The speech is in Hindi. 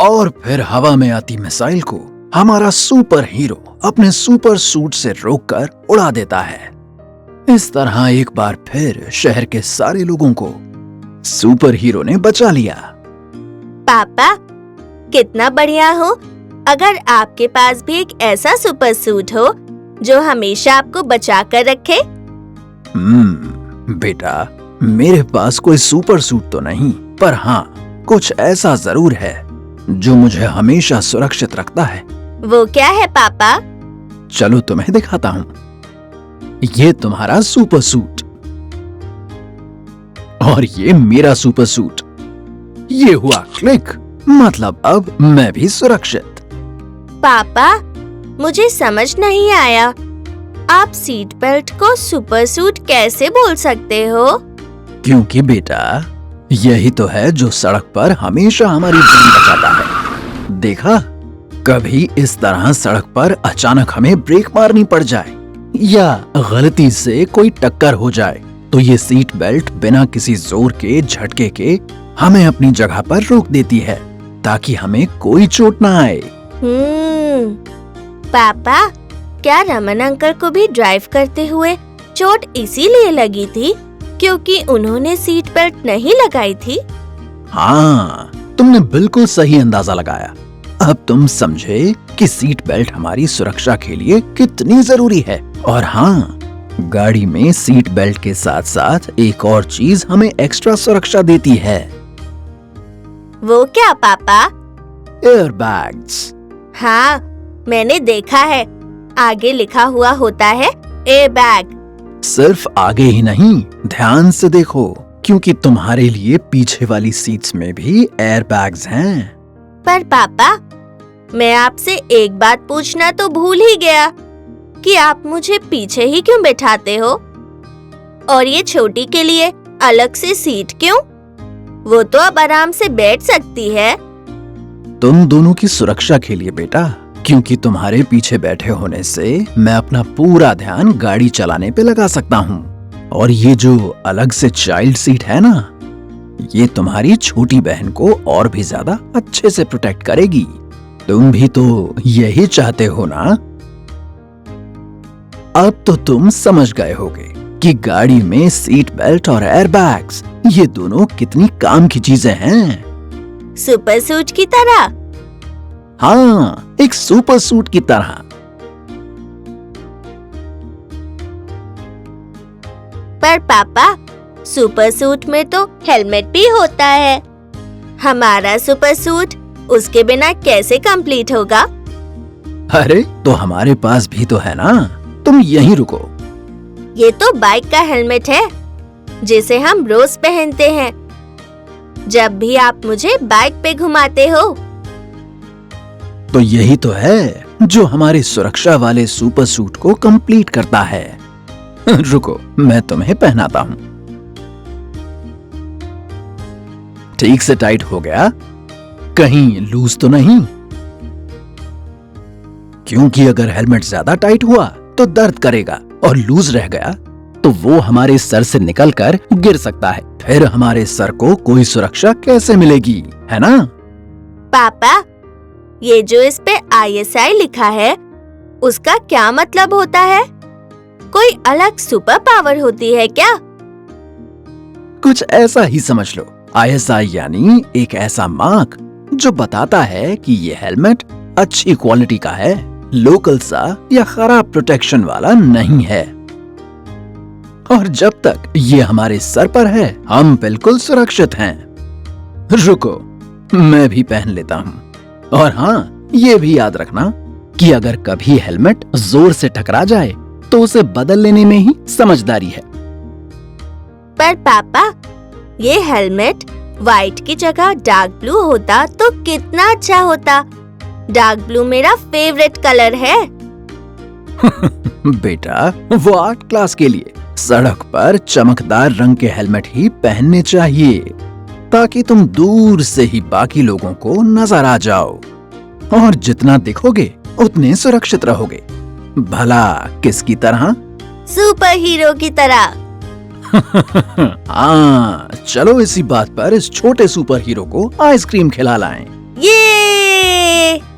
और फिर हवा में आती मिसाइल को हमारा सुपर हीरो अपने सुपर सूट से रोककर उड़ा देता है। इस तरह एक बार फिर शहर के सारे लोगों को सुपर हीरो ने बचा लिया। पापा, कितना बढ़िया हो अगर आपके पास भी एक ऐसा सुपर सूट हो जो हमेशा आपको बचा कर रखे। बेटा, मेरे पास कोई सुपर सूट तो नहीं, पर हाँ, कुछ ऐसा जरूर है जो मुझे हमेशा सुरक्षित रखता है। वो क्या है पापा? चलो तुम्हें दिखाता हूँ। ये तुम्हारा सुपर सूट और ये मेरा सुपर सूट। ये हुआ क्लिक, मतलब अब मैं भी सुरक्षित। पापा, मुझे समझ नहीं आया, आप सीट बेल्ट को सुपर सूट कैसे बोल सकते हो? क्योंकि बेटा, यही तो है जो सड़क पर हमेशा हमारी जान बचाता है। देखा, कभी इस तरह सड़क पर अचानक हमें ब्रेक मारनी पड़ जाए या गलती से कोई टक्कर हो जाए तो ये सीट बेल्ट बिना किसी जोर के झटके के हमें अपनी जगह पर रोक देती है ताकि हमें कोई चोट ना आए। पापा, क्या रमन अंकल को भी ड्राइव करते हुए चोट इसीलिए लगी थी क्योंकि उन्होंने सीट बेल्ट नहीं लगाई थी? हाँ, तुमने बिल्कुल सही अंदाजा लगाया। अब तुम समझे कि सीट बेल्ट हमारी सुरक्षा के लिए कितनी जरूरी है। और हाँ, गाड़ी में सीट बेल्ट के साथ साथ एक और चीज हमें एक्स्ट्रा सुरक्षा देती है। वो क्या पापा? एयरबैग्स। हाँ, मैंने देखा है, आगे लिखा हुआ होता है एयरबैग। सिर्फ आगे ही नहीं, ध्यान से देखो, क्योंकि तुम्हारे लिए पीछे वाली सीट्स में भी एयरबैग्स हैं। पर पापा, मैं आपसे एक बात पूछना तो भूल ही गया कि आप मुझे पीछे ही क्यों बैठाते हो? और ये छोटी के लिए अलग से सीट क्यों? वो तो अब आराम से बैठ सकती है। तुम दोनों की सुरक्षा के लिए बेटा, क्योंकि तुम्हारे पीछे बैठे होने से मैं अपना पूरा ध्यान गाड़ी चलाने पे लगा सकता हूँ। और ये जो अलग से चाइल्ड सीट है ना, ये तुम्हारी छोटी बहन को और भी ज्यादा अच्छे से प्रोटेक्ट करेगी। तुम भी तो यही चाहते हो ना? अब तो तुम समझ गए होगे कि गाड़ी में सीट बेल्ट और एयरबैग्स ये दोनों कितनी काम की चीजें हैं। सुपर सूट की तरह? हाँ, एक सुपर सूट की तरह। पर पापा, सुपर सूट में तो हेलमेट भी होता है। हमारा सुपर सूट उसके बिना कैसे कंप्लीट होगा? अरे, तो हमारे पास भी तो है ना, तुम यहीं रुको। ये तो बाइक का हेलमेट है जिसे हम रोज पहनते हैं जब भी आप मुझे बाइक पे घुमाते हो। तो यही तो है जो हमारे सुरक्षा वाले सुपर सूट को कंप्लीट करता है। रुको, मैं तुम्हें पहनाता हूँ। ठीक से टाइट हो गया? कहीं लूज तो नहीं? क्योंकि अगर हेलमेट ज्यादा टाइट हुआ तो दर्द करेगा और लूज रह गया तो वो हमारे सर से निकलकर गिर सकता है। फिर हमारे सर को कोई सुरक्षा कैसे मिलेगी, है ना? पापा, ये जो इस पे ISI लिखा है उसका क्या मतलब होता है? कोई अलग सुपर पावर होती है क्या? कुछ ऐसा ही समझ लो। ISI यानी एक ऐसा मार्क जो बताता है कि ये हेलमेट अच्छी क्वालिटी का है, लोकल सा या खराब प्रोटेक्शन वाला नहीं है। और जब तक ये हमारे सर पर है, हम बिल्कुल सुरक्षित हैं। रुको, मैं भी पहन लेता हूँ। और हाँ, ये भी याद रखना कि अगर कभी हेलमेट जोर से टकरा जाए तो उसे बदल लेने में ही समझदारी है। पर पापा, ये हेलमेट व्हाइट की जगह डार्क ब्लू होता तो कितना अच्छा होता। डार्क ब्लू मेरा फेवरेट कलर है। बेटा, वो आर्ट क्लास के लिए सड़क पर चमकदार रंग के हेलमेट ही पहनने चाहिए ताकि तुम दूर से ही बाकी लोगों को नजर आ जाओ और जितना दिखोगे उतने सुरक्षित रहोगे। भला किसकी तरह? सुपर हीरो की तरह। हाँ, चलो इसी बात पर इस छोटे सुपर हीरो को आइसक्रीम खिला लाएं। ये ये